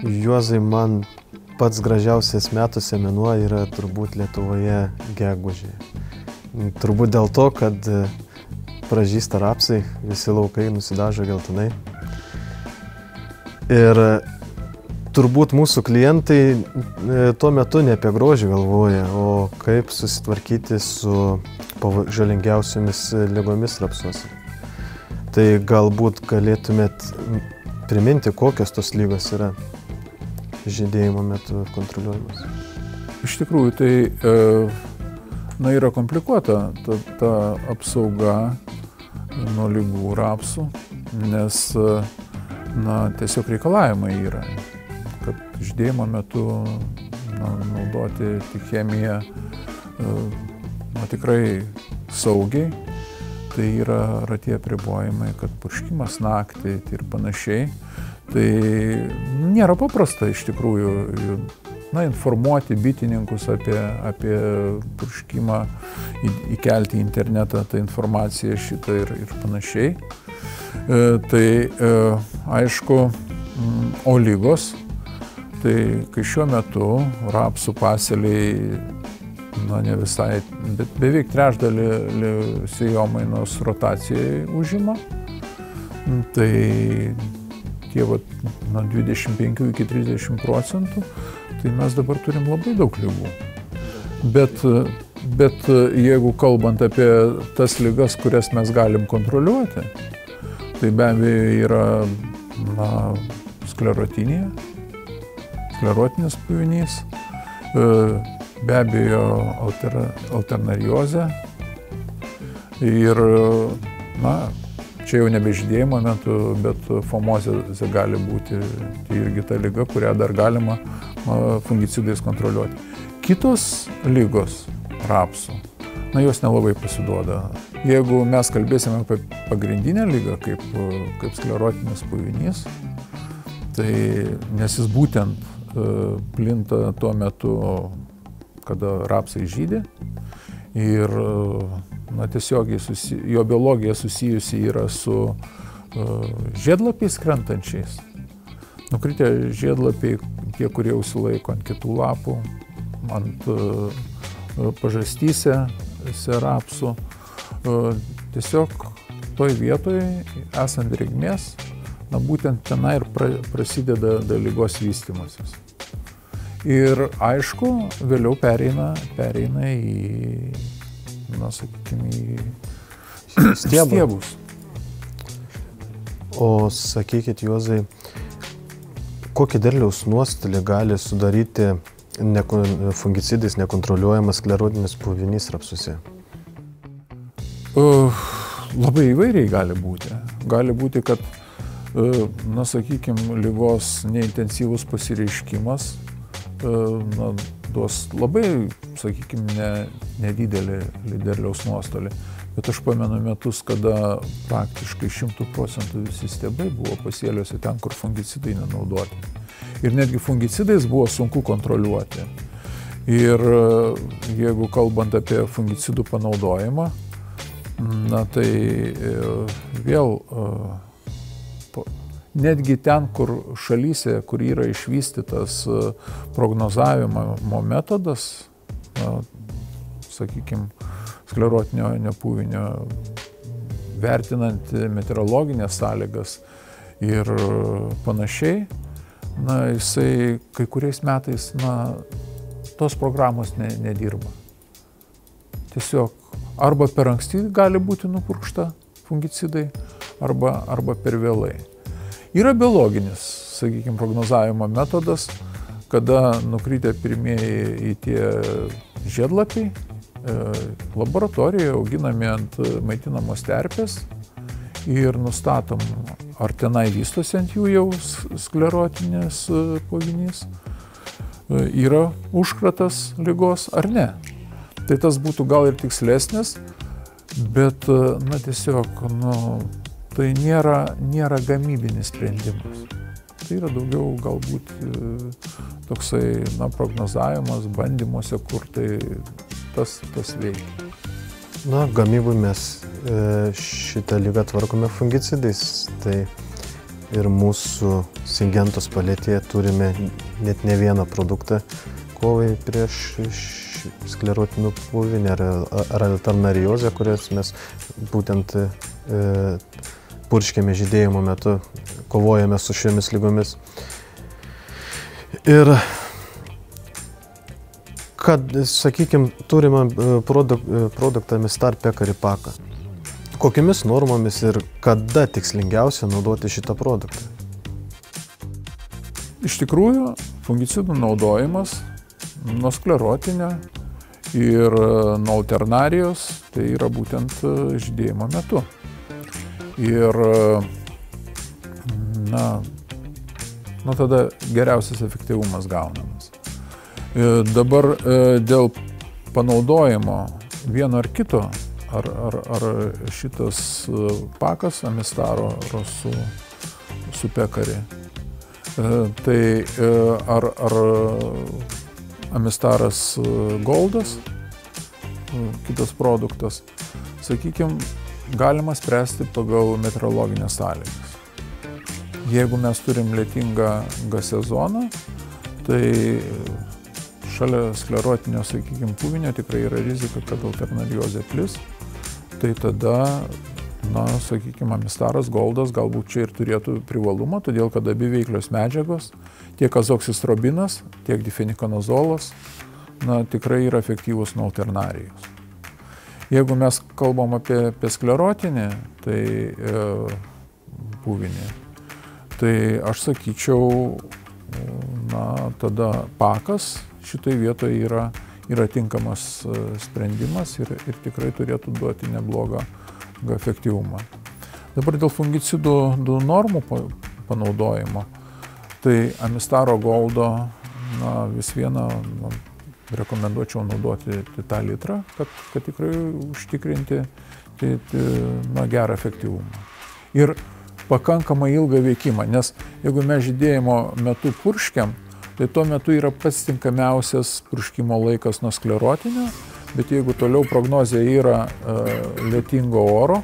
Juozai, man pats gražiausias metuose mėnuo yra turbūt Lietuvoje gegužė. Turbūt dėl to, kad pražysta rapsai, visi laukai nusidažo geltonai. Ir turbūt mūsų klientai tuo metu ne apie grožį galvoja, o kaip susitvarkyti su žalingiausiomis ligomis rapsuose. Tai galbūt galėtumėt priminti, kokios tos lygos yra žydėjimo metu kontroliuojamas. Iš tikrųjų, tai yra komplikuota ta apsauga nuo ligų rapsų, nes tiesiog reikalavimai yra, kad žydėjimo metu naudoti tik chemiją tikrai saugiai. Tai yra tie apribojimai, kad purškimas naktį ir panašiai. Tai nėra paprasta iš tikrųjų informuoti bitininkus apie purškimą, įkelti į internetą tą informaciją šitą ir panašiai. Tai aišku, o lygos, tai kai šiuo metu rapsų pasėliai ne visai, bet beveik trečdalį sėjomainos rotacijai užima. Tai tie nuo 25 iki 30%, tai mes dabar turim labai daug ligų. Bet jeigu kalbant apie tas ligas, kurias mes galim kontroliuoti, tai be abejo yra sklerotinija, sklerotinis puvinys, be abejo alternariozė ir, čia jau nebe žydėjimo metu, bet fomozė gali būti irgi ta liga, kurią dar galima fungicidais kontroliuoti. Kitos lygos rapsų, jos nelabai pasiduoda. Jeigu mes kalbėsime apie pagrindinę lygą, kaip sklerotinis puvinys, tai nes jis būtent plinta tuo metu, kada rapsai žydė ir tiesiogiai jo biologija susijusi yra su žiedlapiais krentančiais. Nukritę žiedlapiai, tie, kurie užsilaiko ant kitų lapų, ant pažastyse rapsų, tiesiog toj vietoje, esant drėgmės, būtent tenai ir prasideda ligos vystymasis. Ir aišku, vėliau pereina į, sakykime, į stiebus. O sakykit, Juozai, kokį derliaus nuostolį gali sudaryti fungicidais nekontroliuojamas sklerotinis puvinys rapsuose? Labai įvairiai gali būti. Gali būti, kad, sakykime, ligos neintensyvus pasireiškimas duos labai, sakykime, nedidelį derliaus nuostolį. Bet aš pamenu metus, kada praktiškai 100% visi stiebai buvo pasėliuose ten, kur fungicidai nenaudoti. Ir netgi fungicidais buvo sunku kontroliuoti. Ir jeigu kalbant apie fungicidų panaudojimą, tai vėl netgi ten, kur šalyse, kur yra išvystytas prognozavimo metodas, sakykime, sklerotinio puvinio, vertinant meteorologinės sąlygas ir panašiai, jisai kai kuriais metais, tos programos nedirba. Tiesiog arba per anksti gali būti nupurkšta fungicidai, arba per vėlai. Yra biologinis, sakykime, prognozavimo metodas, kada nukritę pirmieji į tie žiedlapiai, laboratorijoje auginami ant maitinamos terpės ir nustatom, ar tenai vystosi ant jų jau sklerotinis puvinys, yra užkratas ligos ar ne. Tai tas būtų gal ir tikslesnis, bet tiesiog tai nėra gamybinis sprendimas. Tai yra daugiau galbūt toksai prognozavimas bandymuose, kur tai tas veikia. Na, gamybui mes šitą ligą tvarkome fungicidais. Tai ir mūsų Syngentos paletėje turime net ne vieną produktą kovai prieš sklerotinį puvinį ar alternariozę, kurias mes būtent purškiame žydėjimo metu, kovojame su šiomis lygomis. Ir kad, sakykime, turime produktą Amistar Pekari Paką. Kokiamis normomis ir kada tikslingiausia naudoti šitą produktą? Iš tikrųjų, fungicidų naudojimas nuo sklerotinio ir nuo alternarijos, tai yra būtent žydėjimo metu. Ir tada geriausias efektyvumas gaunamas. Dabar dėl panaudojimo vieno ar kito, ar šitas pakas Amistaro su Pekari, tai ar Amistaras Goldas, kitas produktas, sakykime, galima spręsti pagal meteorologinės sąlygas. Jeigu mes turim lietingą sezoną, tai šalia sklerotinio, sakykime, puvinio tikrai yra rizika, kad alternariozė plis, tai tada, sakykime, Amistaras Goldas galbūt čia ir turėtų privalumą, todėl kad abi veiklios medžiagos, tiek azoksistrobinas, tiek difenikonazolas, tikrai yra efektyvus nuo alternarijos. Jeigu mes kalbam apie sklerotinį, tai puvinį, tai aš sakyčiau, tada pakas šitoj vietoje yra tinkamas sprendimas ir tikrai turėtų duoti neblogą efektyvumą. Dabar dėl fungicidų normų panaudojimo, tai Amistaro Goldo vis vieną rekomenduočiau naudoti tą litrą, kad tikrai užtikrinti gerą efektyvumą. Ir pakankamai ilgą veikimą, nes jeigu mes žydėjimo metu purškiam, tai tuo metu yra pats tinkamiausias purškimo laikas nuo sklerotinio, bet jeigu toliau prognozija yra lietingo oro,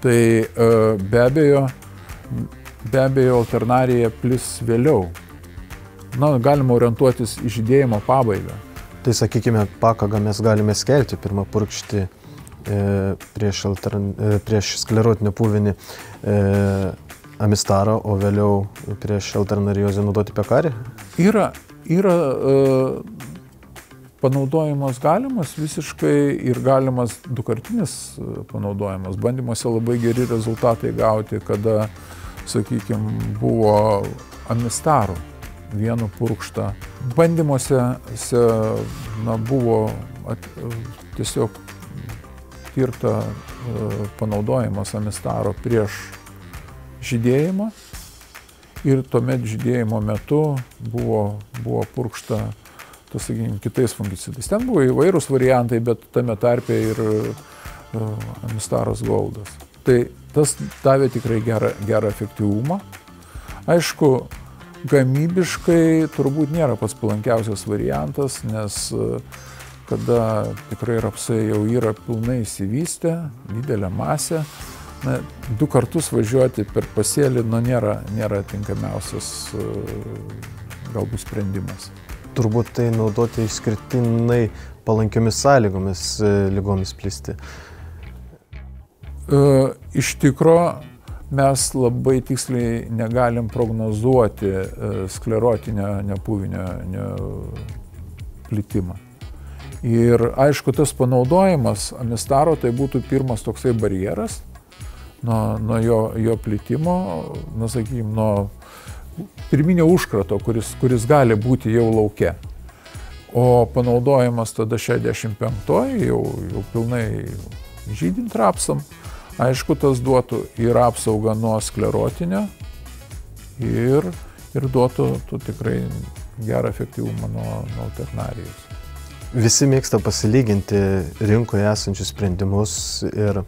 tai be abejo alternarija plis vėliau. Galima orientuotis į žydėjimo pabaigą. Tai sakykime, pakagą mes galime skelti, pirmą purkšti prieš sklerotinį puvinį Amistarą, o vėliau prieš alternariozę naudoti Pekarį? Yra panaudojimas galimas visiškai ir galimas dukartinis panaudojimas. Bandymuose labai geri rezultatai gauti, kada, sakykime, buvo Amistarų vienu purkštą. Bandymuose buvo tiesiog tirta panaudojimas Amistaro prieš žydėjimą ir tuomet žydėjimo metu buvo purkšta, sakykime, kitais fungicidais. Ten buvo įvairūs variantai, bet tame tarpe ir Amistaras Goldas. Tai tas davė tikrai gerą efektyvumą. Aišku, gamybiškai turbūt nėra pats palankiausias variantas, nes kada tikrai rapsai jau yra pilnai išsivystę, didelė masė, 2 kartus važiuoti per pasėlį nėra tinkamiausias galbūt sprendimas. Turbūt tai naudoti išskirtinai palankiomis sąlygomis lygomis plisti. Iš tikro, mes labai tiksliai negalim prognozuoti sklerotinio puvinio plitimą. Ir aišku, tas panaudojimas Amistaro tai būtų pirmas toksai barjeras nuo jo plitimo, sakykime, nuo pirminio užkrato, kuris gali būti jau lauke. O panaudojimas tada 65-oji, jau pilnai žydint rapsam, aišku, tas duotų ir apsaugą nuo sklerotinio ir duotų tikrai gerą efektyvumą nuo alternarijos. Visi mėgsta pasilyginti rinkoje esančius sprendimus ir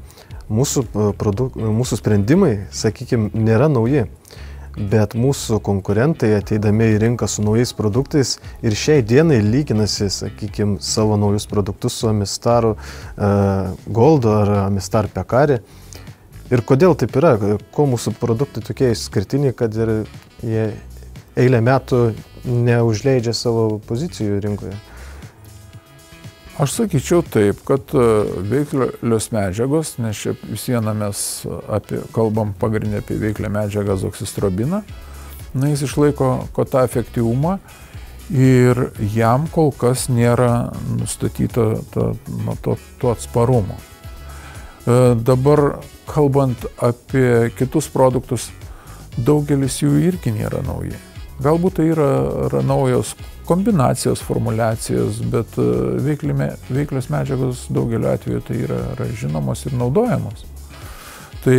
mūsų sprendimai, sakykime, nėra nauji. bet mūsų konkurentai ateidami į rinką su naujais produktais ir šiai dienai lyginasi, sakykime, savo naujus produktus su Amistaru Goldu ar Amistar Pekari. Ir kodėl taip yra? Ko mūsų produktai tokie išskirtiniai, kad ir jie eilę metų neužleidžia savo pozicijų rinkoje? Aš sakyčiau taip, kad veiklios medžiagos, nes čia vis viena mes kalbam pagrindinę apie veiklę medžiagą azoksistrobiną, jis išlaiko tą efektyvumą ir jam kol kas nėra nustatyta to atsparumo. Dabar kalbant apie kitus produktus, daugelis jų irgi nėra nauji. Galbūt tai yra naujos kombinacijos, formulacijos, bet veiklios medžiagos daugeliu atveju tai yra žinomos ir naudojamos. Tai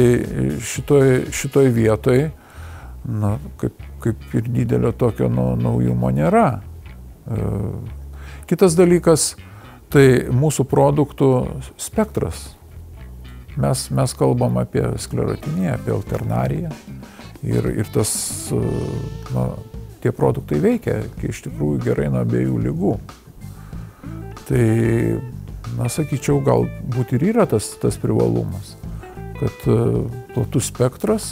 šitoj vietoj, kaip ir didelio tokio naujumo nėra. Kitas dalykas, tai mūsų produktų spektras. Mes kalbam apie sklerotiniją, apie alternariją ir tie produktai veikia iš tikrųjų gerai nuo abiejų ligų. Tai, sakyčiau, galbūt ir yra tas privalumas, kad platus spektras,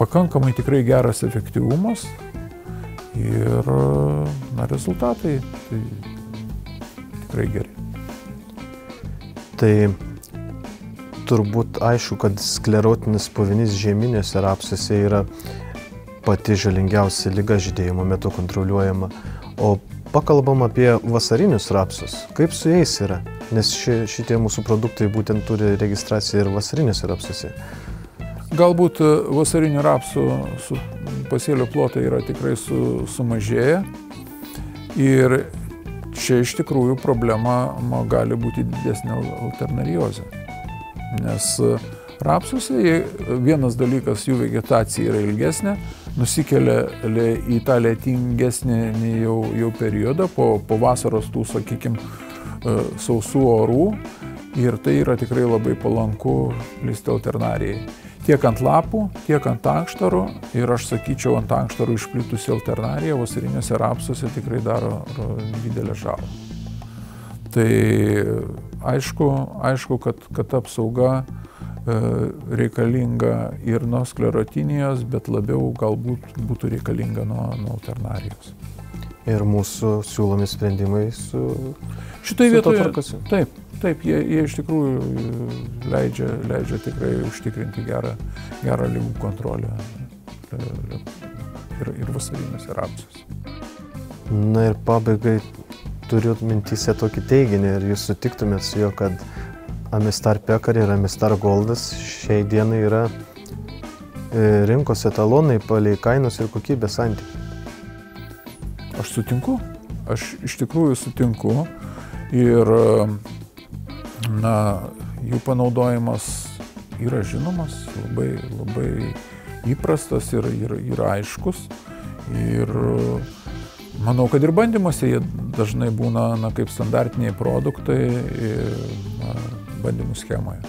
pakankamai tikrai geras efektyvumas ir rezultatai tai tikrai geri. Tai turbūt aišku, kad sklerotinis puvinys žieminiuose rapsuose yra pati žalingiausia liga žydėjimo metu kontroliuojama. O pakalbam apie vasarinius rapsus. Kaip su jais yra? Nes šitie mūsų produktai būtent turi registraciją ir vasariniuose rapsuose. Galbūt vasarinių rapsų pasėlių plotai yra tikrai sumažėję. Ir čia iš tikrųjų problema gali būti didesnė alternariozė. Nes rapsuose vienas dalykas, jų vegetacija yra ilgesnė, nusikelia į tą lėtingesnį jau periodą po vasaros tų, sakykime, sausų orų ir tai yra tikrai labai palanku plisti alternarijai. Tiek ant lapų, tiek ant ankštarų ir aš sakyčiau, ant ankštarų išplitusi alternarija vasariniuose rapsuose tikrai daro didelę žalą. Tai aišku, kad apsauga reikalinga ir nuo sklerotinijos, bet labiau galbūt būtų reikalinga nuo alternarijos. Ir mūsų siūlomi sprendimai su to tvarkosi? Taip, jie iš tikrųjų leidžia tikrai užtikrinti gerą ligų kontrolę ir vasariniuose rapsuose. Na ir pabaigai turiu mintyse tokį teiginį ir jūs sutiktumėt su juo, kad Amistar Pekari ir Amistar Goldas šiai dienai yra rinkos etalonai palei kainos ir kokybės santykį. Aš sutinku, aš iš tikrųjų sutinku ir jų panaudojimas yra žinomas, labai įprastas ir aiškus. Ir manau, kad ir bandymuose jie dažnai būna kaip standartiniai produktai bandymų schemoje.